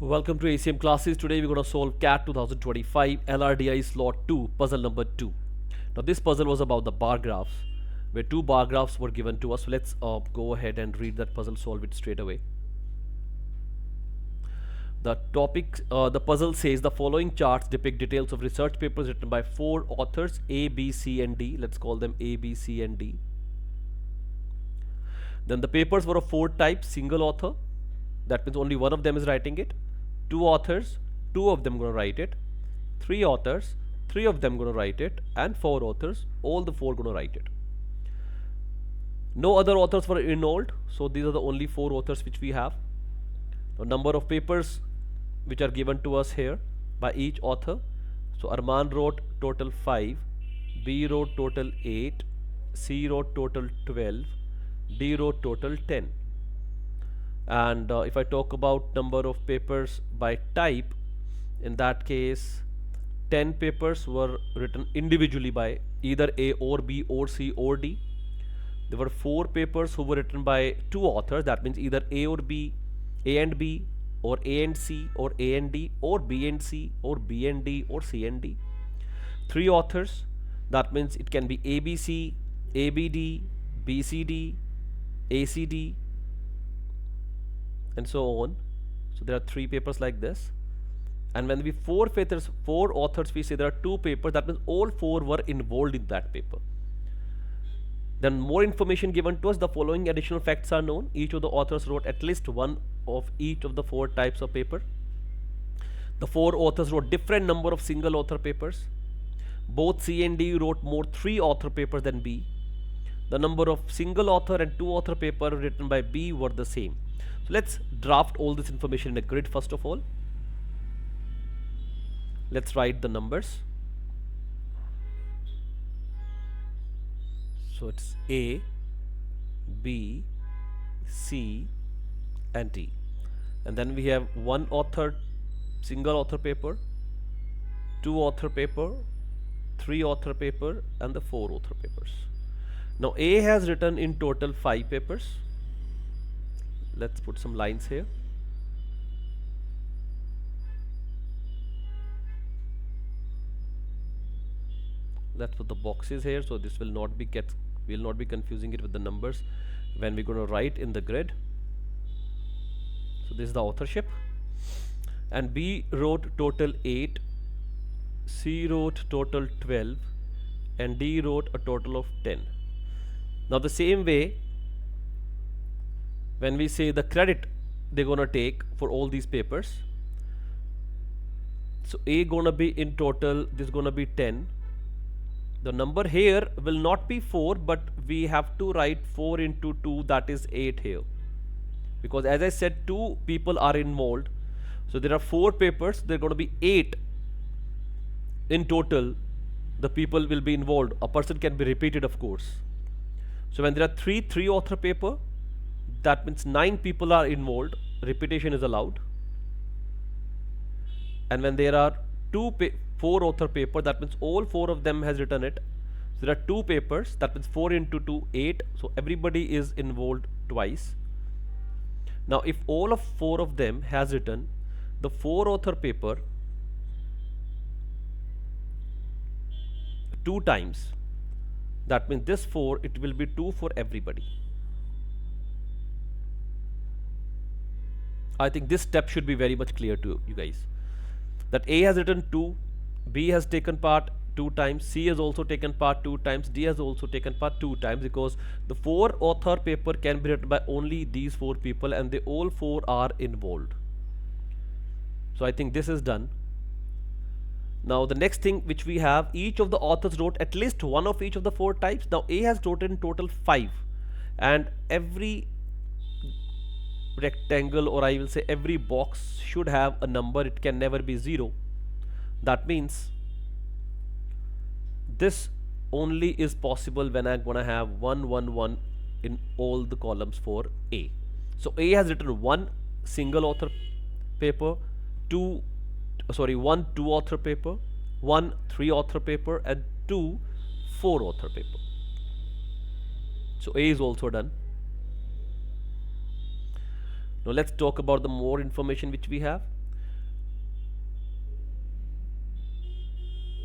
Welcome to ACM classes. Today we're going to solve CAT 2025 LRDI slot 2 puzzle number 2. Now this puzzle was about the bar graphs where two bar graphs were given to us. So let's go ahead and read that puzzle, solve it straight away. The puzzle says the following charts depict details of research papers written by four authors A, B, C and D. Let's call them A, B, C and D. Then the papers were of four types: single author, that means only one of them is writing it; two authors, two of them going to write it; three authors, three of them going to write it; and four authors, all the four going to write it. No other authors were involved, so these are the only four authors which we have. The number of papers which are given to us here by each author. So Arman wrote total 5, B wrote total 8, C wrote total 12, D wrote total 10. And if I talk about number of papers by type, in that case 10 papers were written individually by either A or B or C or D. There were 4 papers who were written by two authors, that means either A or B, A and B, or A and C, or A and D, or B and C, or B and D, or C and D. 3 authors, that means it can be ABC, ABD, BCD, ACD, and so on. So there are 3 papers like this. And when we four authors, we say there are 2 papers, that means all 4 were involved in that paper. Then more information given to us. The following additional facts are known. Each of the authors wrote at least one of each of the 4 types of paper. The 4 authors wrote different number of single author papers. Both C and D wrote more 3 author papers than B. The number of single author and 2 author paper written by B were the same. So let's draft all this information in a grid first of all. Let's write the numbers. So it's A, B, C and D. And then we have 1 author single author paper, 2 author paper, 3 author paper and the 4 author papers. Now A has written in total 5 papers. Let's put some lines here. Let's put the boxes here, so this will not be confusing it with the numbers when we're going to write in the grid. So this is the authorship. And B wrote total 8, C wrote total 12 and D wrote a total of 10. Now the same way, when we say the credit they're gonna take for all these papers, so A gonna be in total, this gonna be 10. The number here will not be 4, but we have to write 4 into 2, that is 8 here, because as I said 2 people are involved, so there are 4 papers, there are going to be 8 in total. The people will be involved, a person can be repeated of course. So when there are 3 author paper, that means 9 people are involved, repetition is allowed. And when there are 4 author paper, that means all 4 of them has written it. So there are 2 papers, that means 4 into 2, 8. So everybody is involved twice. Now if all of 4 of them has written the 4 author paper 2 times, that means this 4, it will be 2 for everybody. I think this step should be very much clear to you guys, that A has written 2, B has taken part 2 times, C has also taken part 2 times, D has also taken part 2 times, because the 4 author paper can be written by only these 4 people and they all 4 are involved. So I think this is done. Now the next thing which we have, each of the authors wrote at least one of each of the 4 types. Now A has written in total 5, and every rectangle, or I will say every box, should have a number, it can never be 0. That means this only is possible when I'm gonna have 1 1 1 in all the columns for A. So A has written 1 single author paper, 1 2 author paper, 1 3 author paper and 2 4 author paper. So A is also done. Now let's talk about the more information which we have.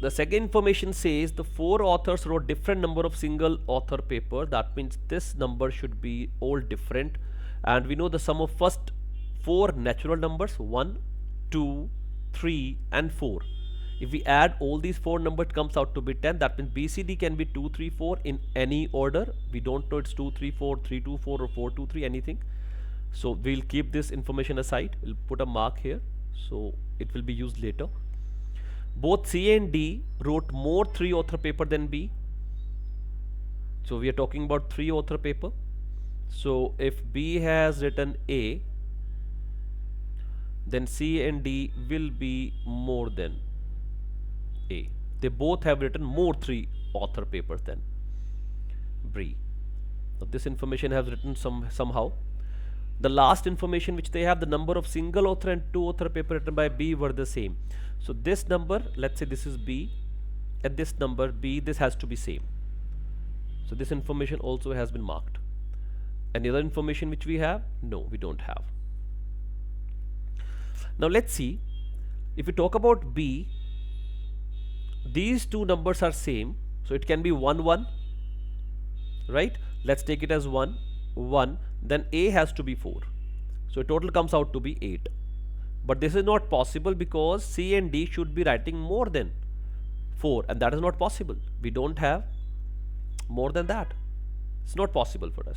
the second information says the 4 authors wrote different number of single author paper. That means this number should be all different, and we know the sum of first 4 natural numbers 1, 2, 3 and 4. If we add all these 4 numbers, it comes out to be 10. That means BCD can be 2, 3, 4 in any order. We don't know it's 2, 3, 4, 3, 2, 4 or 4, 2, 3, anything. So we'll keep this information aside. We'll put a mark here, so it will be used later. Both C and D wrote more 3 author paper than B. So we are talking about 3 author paper. So if B has written A, then C and D will be more than A. They both have written more 3 author papers than B. Now this information has written somehow. The last information which they have, the number of single author and 2 author paper written by B were the same. So this number, let's say this is B, and this number B, this has to be same. So this information also has been marked. Any other information which we have? No, we don't have. Now let's see, if we talk about B, these two numbers are same, so it can be 1, 1, right? Let's take it as 1, 1, then A has to be 4. So total comes out to be 8. But this is not possible because C and D should be writing more than 4, and that is not possible. We don't have more than that. It's not possible for us.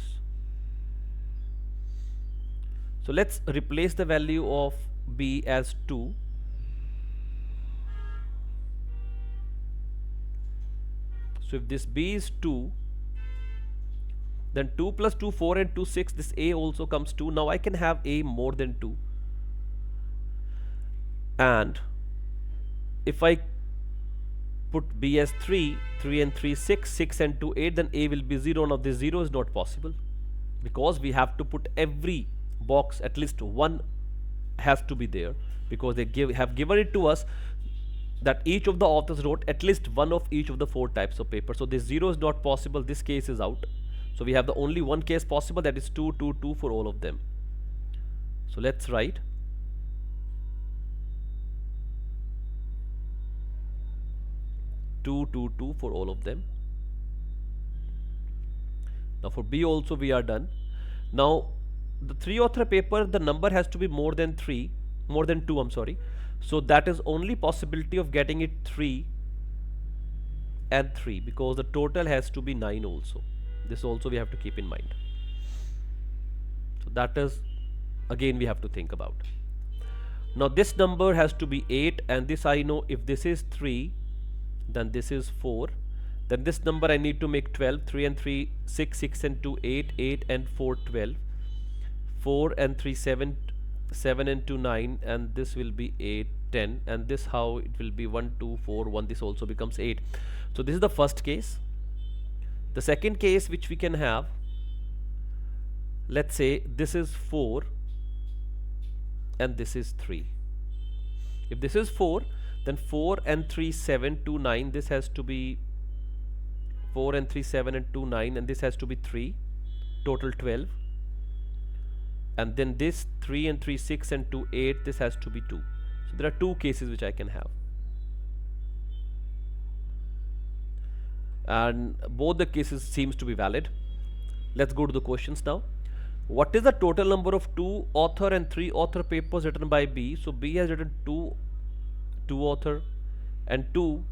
So let's replace the value of B as 2. So if this B is 2, then 2 plus 2, 4 and 2, 6, this A also comes 2. Now I can have A more than 2. And if I put B as 3, 3 and 3, 6, 6 and 2, 8, then A will be 0. Now this 0 is not possible because we have to put every box, at least one has to be there, because they have given it to us that each of the authors wrote at least one of each of the 4 types of paper. So this 0 is not possible. This case is out. So we have the only one case possible, that is 2, 2, 2 for all of them. So let's write 2, 2, 2 for all of them. Now for B also we are done. Now the 3 author paper, the number has to be more than 2, I'm sorry. So that is only possibility of getting it 3 and 3, because the total has to be 9 also. This also we have to keep in mind. So that is again we have to think about. Now this number has to be 8, and this I know, if this is 3, then this is 4. Then this number I need to make 12. 3 and 3, 6, 6 and 2, 8, 8 and 4, 12. 4 and 3, 7, 7 and 2, 9, and this will be 8, 10, and this how it will be 1, 2, 4, 1, this also becomes 8. So this is the first case. The second case which we can have, let's say this is 4 and this is 3. If this is 4, then 4 and 3, 7, 2, 9, this has to be 4 and 3, 7 and 2, 9, and this has to be 3, total 12. And then this 3 and 3, 6 and 2, 8, this has to be 2. So there are 2 cases which I can have. And both the cases seems to be valid. Let's go to the questions now. What is the total number of 2 author and 3 author papers written by B? So B has written 2 author and 2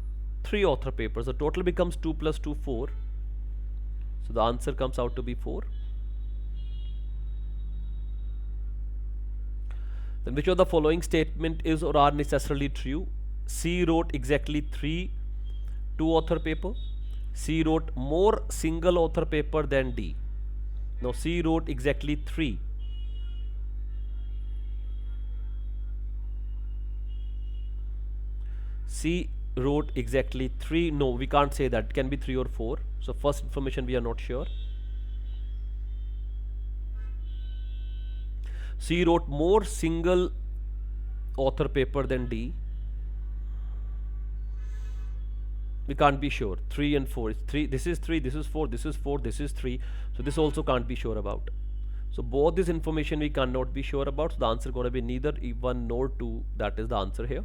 3 author papers. The total becomes 2 plus 2, 4. So the answer comes out to be 4. Then which of the following statement is or are necessarily true? C wrote exactly 3 2 author paper. C wrote more single author paper than D. Now C wrote exactly 3. C wrote exactly 3. No, we can't say that. It can be 3 or 4. So first information we are not sure. C wrote more single author paper than D. We can't be sure. 3 and 4. It's 3. This is 3. This is 4. This is 4. This is 3. So this also can't be sure about. So both this information we cannot be sure about. So the answer going to be neither 1 nor 2. That is the answer here.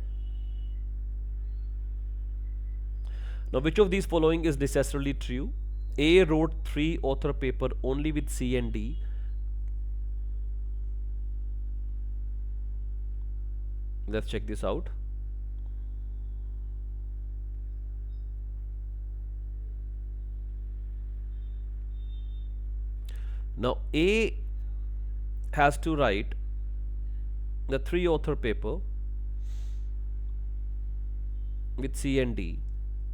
Now, which of these following is necessarily true? A wrote 3 author paper only with C and D. Let's check this out. Now, A has to write the 3 author paper with C and D.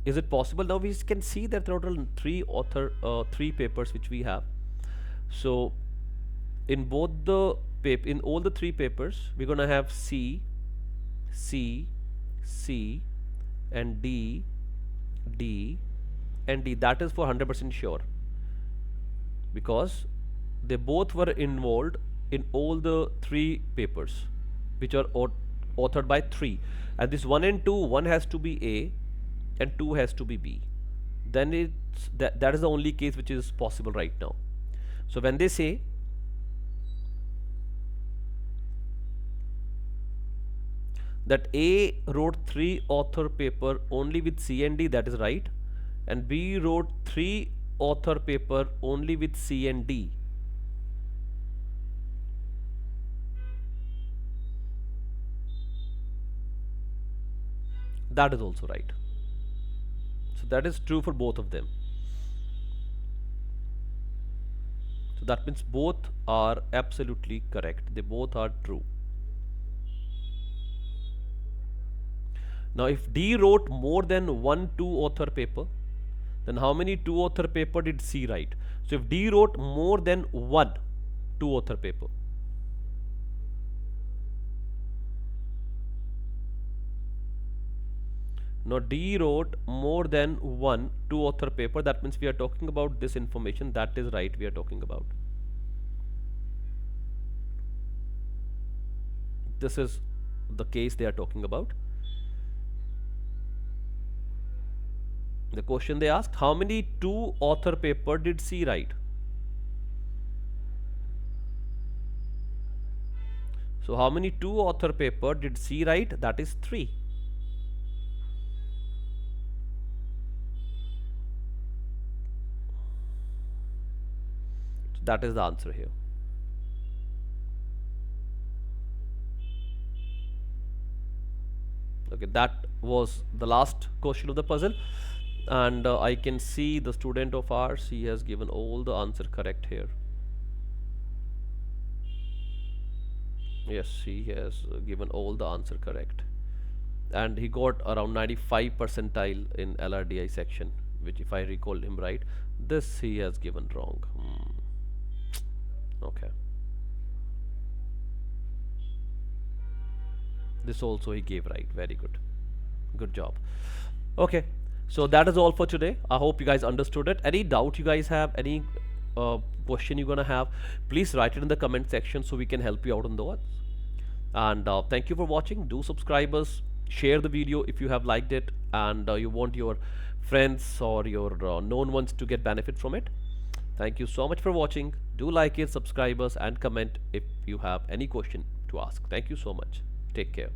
Is it possible? Now we can see that total 3 papers which we have. So in both the in all the 3 papers, we're gonna have C, C, C, and D, D, and D. That is for 100% sure, because they both were involved in all the 3 papers which are authored by 3, and this 1 and 2, one has to be A and 2 has to be B. Then it's that is the only case which is possible right now. So when they say that A wrote 3 author paper only with C and D, that is right, and B wrote 3 author paper only with C and D, that is also right. So that is true for both of them. So that means both are absolutely correct. They both are true. Now if D wrote more than one 2 author paper, then how many 2 author paper did C write? So if D wrote more than one 2 author paper, now D wrote more than one 2 author paper, that means we are talking about this information, that is right, we are talking about. This is the case they are talking about. The question they asked, how many 2 author paper did C write? So how many 2 author paper did C write? That is 3. So that is the answer here. Okay, that was the last question of the puzzle, and I can see the student of ours, he has given all the answer correct here. Yes, he has given all the answer correct, and he got around 95 percentile in LRDI section, which if I recall him right. This he has given wrong. Okay, this also he gave right. Very good, good job. Okay, so that is all for today. I hope you guys understood it. Any doubt you guys have, any question you're gonna have, please write it in the comment section so we can help you out on those. And thank you for watching. Do subscribe us, share the video if you have liked it, and you want your friends or your known ones to get benefit from it. Thank you so much for watching. Do like it, subscribe us, and comment if you have any question to ask. Thank you so much. Take care.